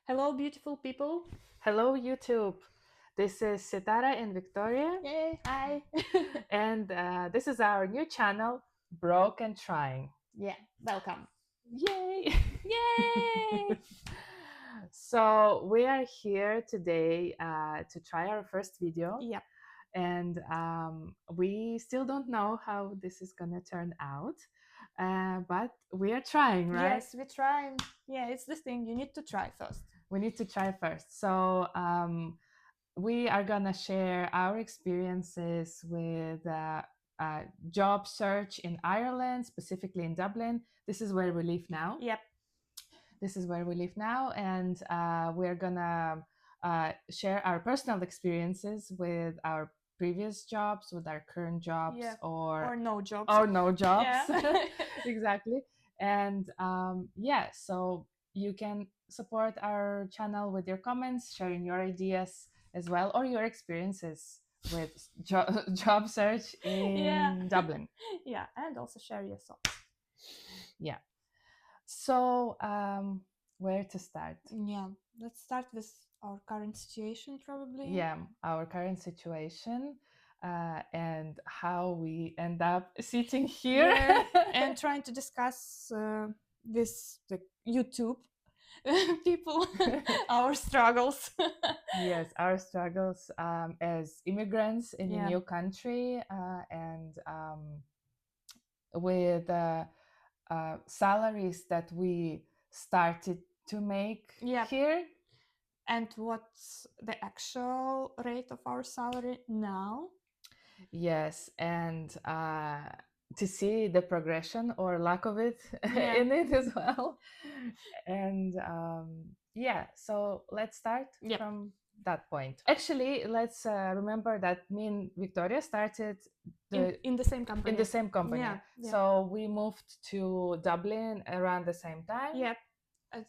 Hello, beautiful people. Hello, YouTube. This is Sitara and Victoria, Yay, hi. and this is our new channel, Broke and Trying. Yeah, welcome. Yay! Yay! So, we are here today to try our first video, Yep. and we still don't know how this is gonna turn out, but we are trying, right? Yes, we try. Yeah, it's the thing. You need to try first. We need to try first. So, we are gonna share our experiences with job search in Ireland, specifically in Dublin. This is where we live now. Yep. This is where we live now, and we're gonna share our personal experiences with our previous jobs, with our current jobs, Yeah. or Or no jobs. no jobs. Yeah. Exactly. And yeah, so you can support our channel with your comments, sharing your ideas as well, or your experiences with job search in Yeah. Dublin. Yeah, and also share your thoughts. Yeah. So, where to start? Yeah, let's start with our current situation, probably. Yeah, our current situation and how we end up sitting here. Yeah, and trying to discuss with the YouTube people our struggles. Yes, our struggles as immigrants in a Yeah. new country and with salaries that we started to make Yep. here. And what's the actual rate of our salary now? Yes, and to see the progression or lack of it Yeah. in it as well. And yeah, so let's start Yep. from that point. Actually, let's remember that me and Victoria started In the same company. in the same company. Yeah, yeah. So we moved to Dublin around the same time. Yep.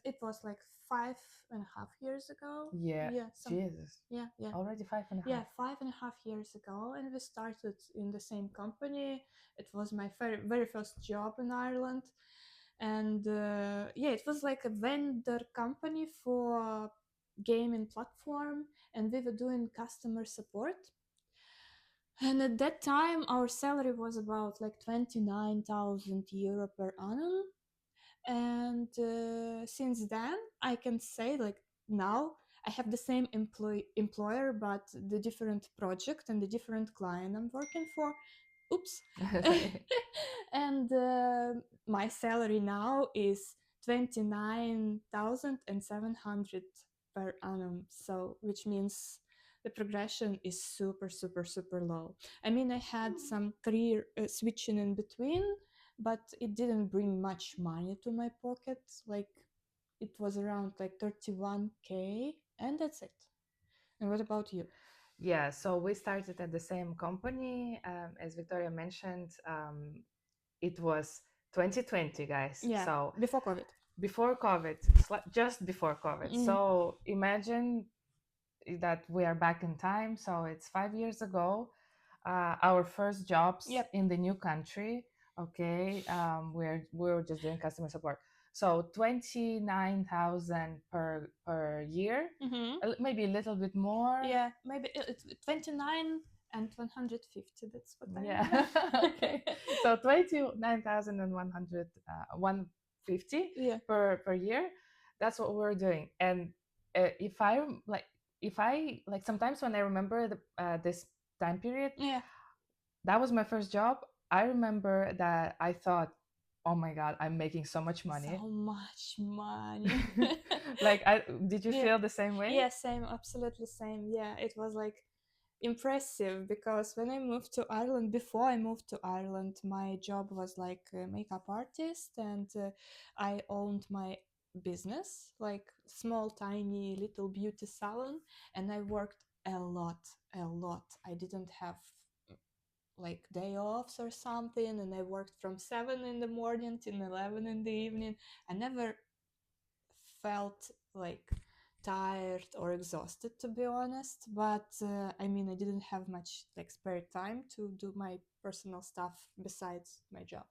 It was like 5.5 years ago. Yeah. Yeah. Jesus. Yeah, yeah. Already 5.5. Yeah, 5.5 years ago, and we started in the same company. It was my very first job in Ireland, and yeah, it was like a vendor company for gaming platform, and we were doing customer support. And at that time, our salary was about like 29,000 euro per annum. And since then, I can say like now I have the same employer, but the different project and the different client I'm working for. Oops. And my salary now is 29,700 per annum. So, which means the progression is super, super, super low. I mean, I had some career switching in between, but it didn't bring much money to my pocket. Like, it was around like 31K, and that's it. And what about you? Yeah, so we started at the same company. As Victoria mentioned, it was 2020, guys. Yeah, So before COVID. before COVID, just before COVID. So imagine that we are back in time. So it's 5 years ago. Our first jobs Yep. in the new country. Okay, we were just doing customer support. So 29,000 per year, maybe a little bit more. Yeah, maybe it's 29 and 150. That's what I Yeah. remember. Okay. So 29,100, 150 Yeah. per year. That's what we're doing. And if I like sometimes when I remember this time period, Yeah. that was my first job. I remember that I thought, oh my God, I'm making so much money. So much money. Like, did you Yeah. feel the same way? Yeah, same, absolutely same. Yeah, it was like impressive because when I moved to Ireland, before I moved to Ireland, my job was like a makeup artist, and I owned my business, like small, tiny little beauty salon, and I worked a lot, a lot. I didn't have like day offs or something, and I worked from 7 in the morning till 11 in the evening. I never felt like tired or exhausted, to be honest, but I mean, I didn't have much like spare time to do my personal stuff besides my job.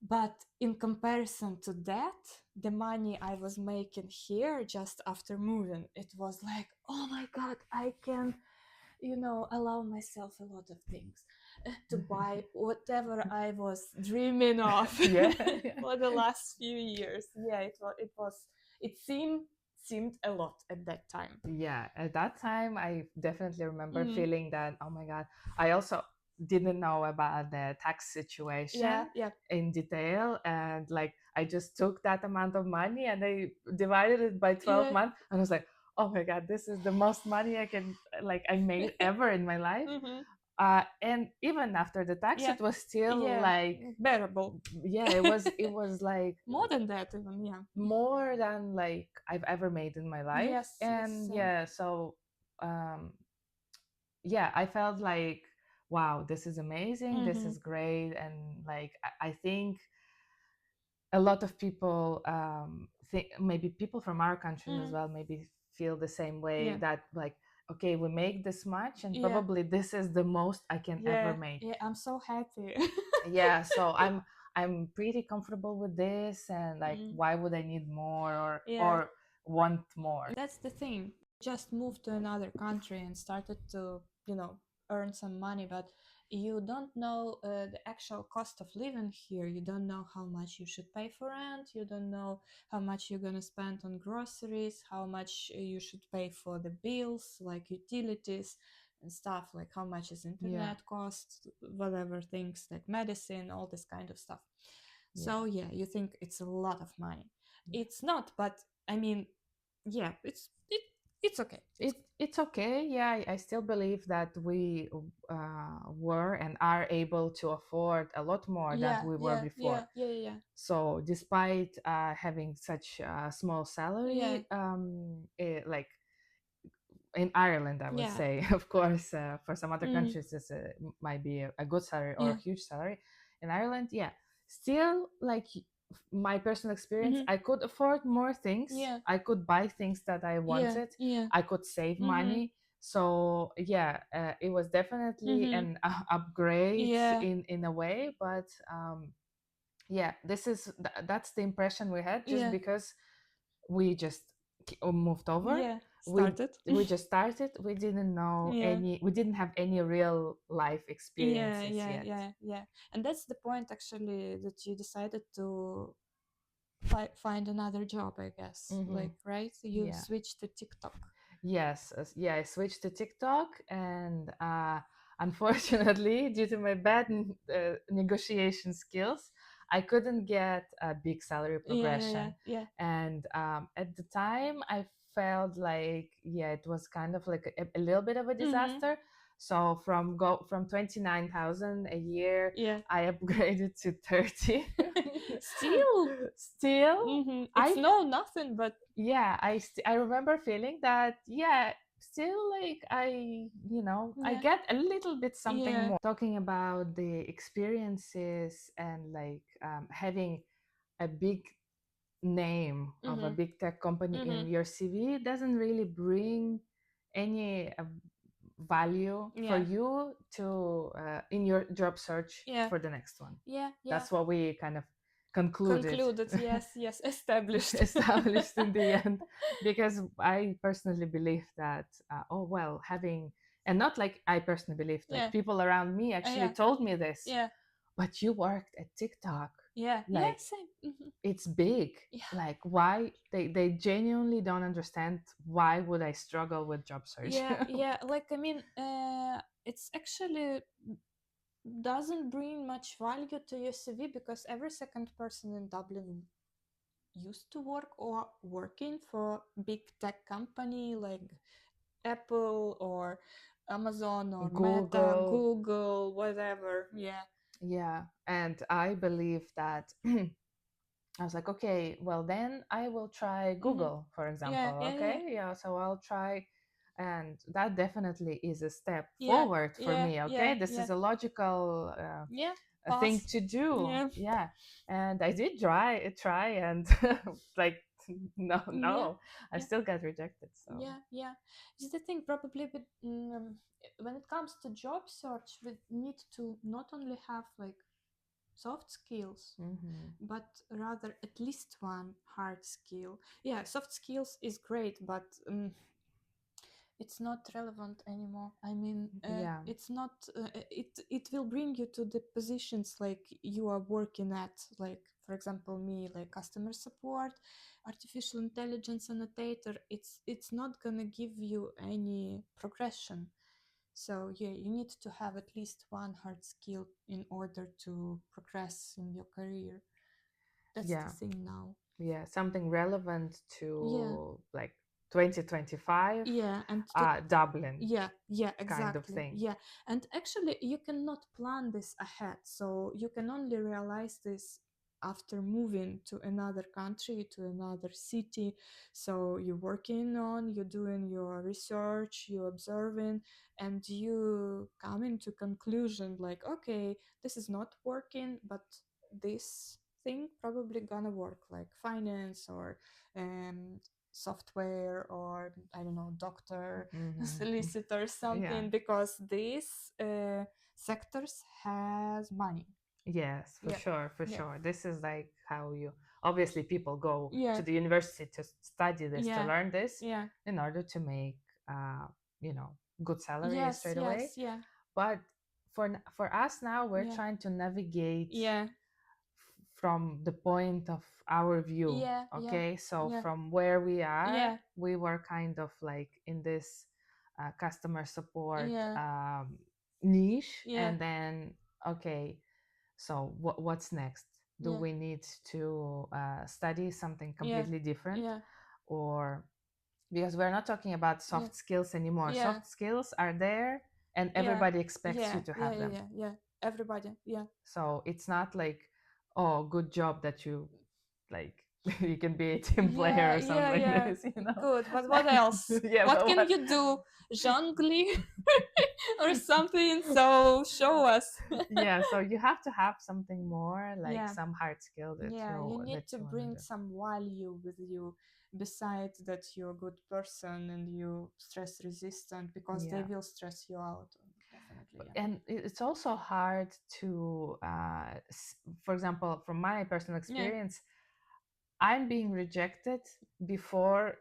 But in comparison to that, the money I was making here just after moving, it was like, oh my god, I can, allow myself a lot of things, to buy whatever I was dreaming of Yeah. for the last few years. Yeah, it seemed a lot at that time. Yeah, at that time, I definitely remember Mm. feeling that, oh my God. I also didn't know about the tax Yeah, situation yeah, in detail. And like, I just took that amount of money and I divided it by 12 yeah. months. And I was like, oh my God, this is the most money I made ever in my life. Hmm. And even after the tax, Yeah, it was still yeah, like, bearable. yeah, it was like More than that, even. Yeah. more than like I've ever made in my life. Yes, yes, And same. yeah, so um yeah, I felt like, wow, this is amazing, this Mm-hmm. is great. And like I think a lot of people think, maybe people from our country as Mm. well, maybe feel the same way, Yeah, that like, okay, we make this much and yeah, probably this is the most I can ever yeah, make. yeah. I'm so happy. Yeah, so I'm pretty comfortable with this, and like, Mm. why would I need more, or Yeah, or want more? that's the thing. Just moved to another country and started to, earn some money, but you don't know the actual cost of living here. You don't know how much you should pay for rent. You don't know how much you're gonna spend on groceries, how much you should pay for the bills, like utilities and stuff, like how much is Yeah, internet cost, whatever things like medicine, all this kind of stuff. yeah, So yeah, you think it's a lot of money. yeah. It's not, but I mean, yeah, it's okay. It's It's okay. Yeah, I still believe that we were and are able to afford a lot more than yeah, we were yeah, yeah, before. yeah, yeah, So despite having such a small yeah, salary, like in Ireland, I would yeah, say, of course, for some other mm, countries, this might be a good salary or yeah, a huge salary. In Ireland, yeah, still, like, my personal experience, mm-hmm, I could afford more things. yeah, I could buy things that I yeah, wanted. yeah, I could save mm-hmm, money. So yeah, it was definitely mm-hmm, an upgrade yeah, in a way. But yeah, that's the impression we had, just yeah, because we just moved over. yeah. we Started. we just started. Yeah, We didn't have any real life yeah, experiences yeah, yet. yeah, yeah. And that's the point actually that you decided to find another job, I guess. Hmm. Like, right? You Yeah. switched to TikTok. Yes, yeah, I switched to TikTok, and unfortunately, due to my bad negotiation skills, I couldn't get a big salary Yeah, yeah, yeah, progression. yeah. And at the time, I felt like, yeah, it was kind of like a little bit of a Mm-hmm. disaster. So from 29,000 a year, Yeah. I upgraded to 30. Still, Still, it's I no nothing, but yeah, I remember feeling that, yeah, still, like, I yeah, get a little bit something yeah, more. Talking about the experiences, and like, having a big name of a mm-hmm, big tech company mm-hmm, in your CV doesn't really bring any value for yeah, you to in your job search yeah, for the next one. yeah, yeah. That's what we kind of concluded. Concluded, yes, yes, established. Established in the end, because I personally believe that, oh well, having, and not like I personally believe, like Yeah, people around me actually yeah, told me this, yeah, but you worked at TikTok, yeah, yeah, like, same. it's big. Yeah, Like, why they genuinely don't understand why would I struggle with job search. yeah, yeah. Like, I mean, it's actually doesn't bring much value to your CV because every second person in Dublin used to work or working for big tech company like Apple or Amazon or Meta, Google. Google, whatever. Yeah. Yeah, and I believe that I was like, okay, well, then I will try Mm-hmm. Google, for example. Yeah, yeah, yeah, Okay, yeah, so I'll try. And that definitely is a step yeah, forward for yeah, me. yeah, Okay, this yeah, is a logical yeah. a thing Pass. to do. Yeah, Yeah, and I did try, and like, no, yeah, no, I yeah, still got rejected. So yeah, yeah. It's the thing, probably with when it comes to job search, we need to not only have like soft skills, Mm-hmm. but rather at least one hard skill. Yeah, soft skills is great, but it's not relevant anymore. I mean, Yeah. it's not. It will bring you to the positions like you are working at. Like for example, me, like customer support, artificial intelligence annotator. It's not gonna give you any progression. So yeah, you need to have at least one hard skill in order to progress in your career. That's the Yeah. thing now. Yeah. Something relevant Yeah, to like 2025, yeah, and to Dublin yeah, yeah, kind of exactly. thing. Yeah. And actually you cannot plan this ahead. So you can only realize this after moving to another country, to another city. So you're working on, you're doing your research, you're observing, and you come into conclusion like, okay, this is not working, but this thing probably gonna work, like finance or um software, or I don't know, doctor, Mm-hmm. solicitor, Yeah. something, because these sectors has money. Yes, for Yeah, sure, for yeah, sure. This is like how you obviously people go yeah, to the university to study this, to yeah, learn this yeah. in order to make uh, you know, good salaries Yes, straight away. yes, yeah, But for us now, we're yeah, trying to navigate yeah, from the point of our view. yeah, yeah, Okay, so yeah, from where we are, yeah, we were kind of like in this customer support yeah, niche, yeah, and then okay, so what's next? Do yeah, we need to study something yeah, completely different, yeah, or because we're not talking about yeah, soft skills anymore? yeah, Soft skills are there, and yeah, everybody expects you yeah, to yeah, have yeah, them. yeah, yeah. Everybody, yeah. So it's not like, oh, good job that you like you can be a team player Yeah, or something yeah, like yeah. this, you know? Good. But what else? Yeah, What but can what? you do? Jongle or something? So show us. Yeah, so you have to have something more like Yeah, some hard skill yeah. You need that to you want to bring do. some value with you, besides that you're a good person and you stress resistant, because they Yeah. will stress you out. Definitely, yeah. And it's also hard to for example, from my personal Yeah. experience, I'm being rejected before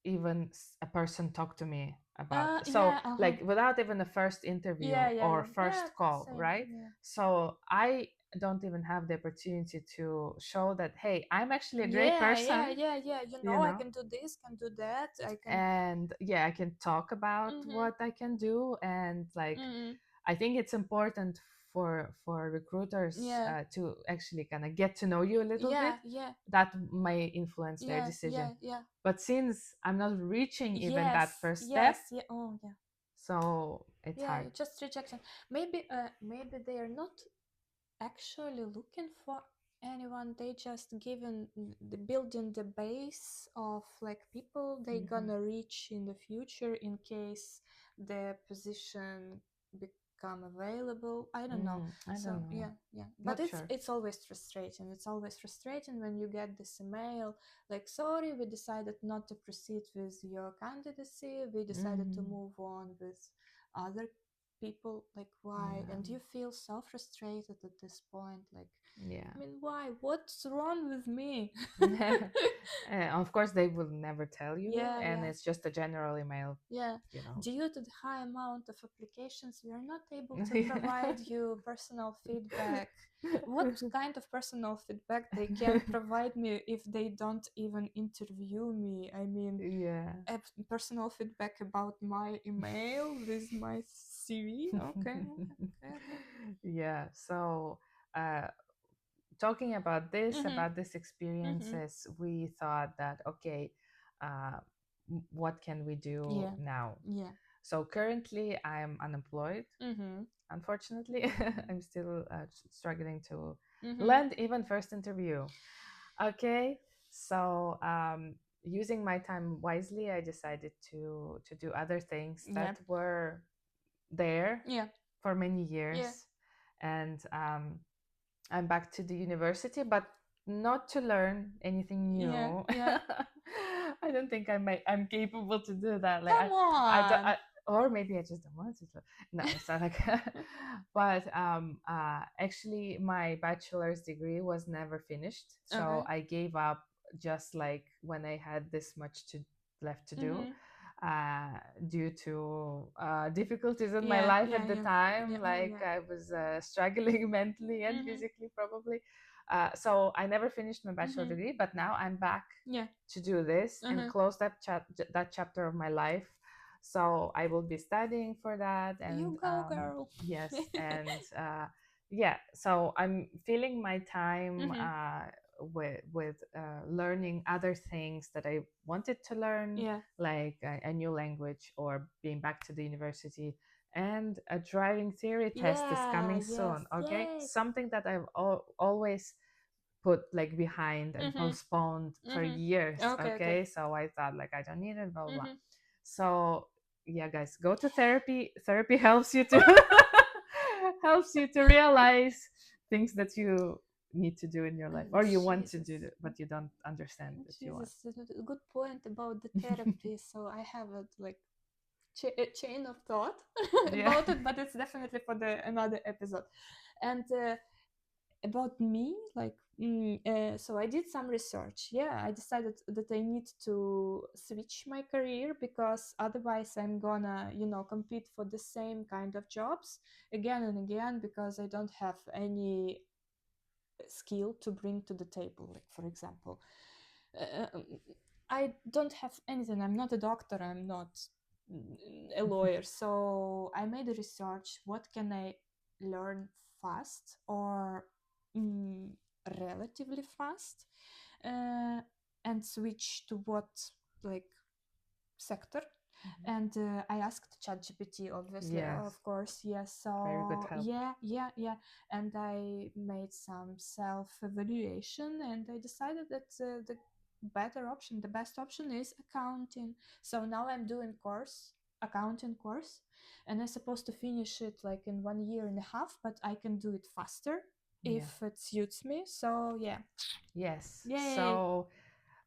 even a person talked to me about, so Yeah. Uh huh. like without even a first interview Yeah, yeah, or yeah. Yeah. first call, Same. right? Yeah. So I don't even have the opportunity to show that, hey, I'm actually a great Yeah, yeah, person, yeah, yeah. You you know, I know, can do this, can do that. I can. and yeah, I can talk about Mm-hmm. what I can do. And like, Mm-hmm. I think it's important for recruiters Yeah. to actually kind of get to know you a little bit. Yeah, yeah, That may influence their yeah, yeah, decision. yeah. But since I'm not reaching even Yes, that first step, yes, yeah. Oh, yeah. so it's Yeah, hard. just rejection. Maybe they are not actually looking for anyone. They just given the building the base of like people they Hmm. gonna reach in the future in case the position become available. I don't know. I So don't know. yeah, yeah. But Not it's sure. it's always frustrating. It's always frustrating when you get this email like, sorry, we decided not to proceed with your candidacy. We decided to Hmm. move on with other people. Like, why? Yeah. And you feel so frustrated at this point, like, Yeah. I mean, why? What's wrong with me? Of course, they will never tell you, Yeah, and yeah, it's just a general email, yeah. you know. Due to the high amount of applications, we are not able to provide you personal feedback. What kind of personal feedback they can provide me if they don't even interview me? I mean, Yeah. personal feedback about my email with my CV. Okay, okay, okay. Yeah. So, uh, talking about Mhm, these mhm. experiences, we thought that okay, uh, what can we do Yeah, now? yeah. So currently, I'm unemployed. Mhm, Unfortunately, I'm still struggling to mhm. land even first interview. Okay, so using my time wisely, I decided to do other things Yeah, that were there yeah, for many yeah, years, and I'm back to the university, but not to learn anything yeah, new. yeah. I don't think I'm capable to do that. Like Come I don't on. or maybe I just don't want to. No, it's not like. But actually, my bachelor's degree was never finished, so Okay. I gave up just like when I had this much to left to do. Mm-hmm. Due to difficulties in my Yeah, life yeah, at the yeah, time, yeah. Oh, like yeah. I was struggling mentally and Mm-hmm. physically, probably. So I never finished my bachelor Mm-hmm. degree, but now I'm back Yeah. to do this and Uh-huh. close that chapter of my life. So I will be studying for that, and You go, girl. yes, and yeah. So I'm filling my time Mm-hmm. with learning other things that I wanted to learn, Yeah. like a new language or being back to the university. And a driving theory test is Yeah, coming yes, soon. Okay, yay. something that I've always put like behind and Mm-hmm. postponed for Mm-hmm. years. Okay, okay. Okay, so I thought like I don't need it, blah blah. Blah. Mm-hmm. So yeah, guys, go to therapy. Therapy helps you to helps you to realize things that you need to do in your life, or you want to do Jesus. but you don't understand that you want. Jesus, a good point about the therapy. So I have a like a chain of thought Yeah. about it, but it's definitely for the another episode. And about me, like, so I did some research. Yeah, I decided that I need to switch my career because otherwise I'm gonna, compete for the same kind of jobs again and again because I don't have any skill to bring to the table. Like, for example, uh, I don't have anything. I'm not a doctor. I'm not a lawyer. So I made a research. What can I learn fast or mm, relatively fast, uh, and switch to what, like, sector. And I asked ChatGPT, obviously, Yes, of course, yes. very good So help. yeah, and I made some self-evaluation, and I decided that the better option, the best option, is accounting. So now I'm doing accounting course, and I'm supposed to finish it like in 1 year and a half, but I can do it faster Yeah. if it suits me. So yeah, Yes, yay, so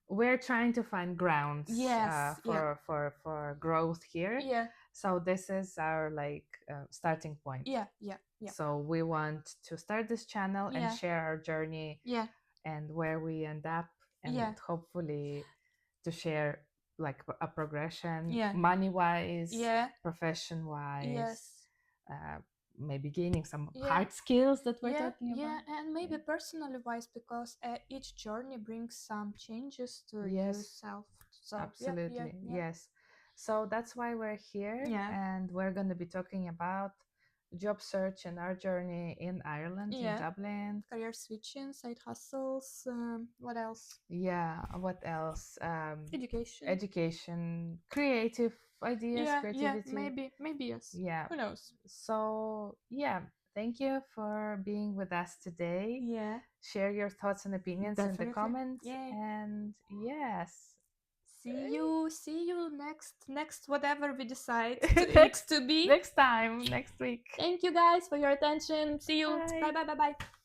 we're trying to find grounds yes, yeah, for growth here. yeah, So this is our like starting point. yeah, yeah, yeah, So we want to start this channel and yeah, share our journey yeah, and where we end up, and yeah, hopefully to share like a progression, yeah, money wise, yeah, profession wise, yes, uh, maybe gaining some yeah, hard skills that we're yeah, talking yeah, about. and maybe Yeah. personally wise because each journey brings some changes to Yes, yourself. So yeah, yeah, absolutely. yeah, Yes. So that's why we're here, yeah, and we're going to be talking about job search and our journey in Ireland, in yeah. Dublin. Career switching, side hustles. What else? Yeah, what else? Education. Education, creative ideas, Yeah, yeah. creativity. Maybe yes. Yeah. Who knows? So, yeah, thank you for being with us today. Yeah, Share your thoughts and opinions in the definitely. comments. Yay. And yes, See you next whatever we decide to next to be. next time, next week. Thank you guys for your attention. See you. Bye. Bye bye bye bye.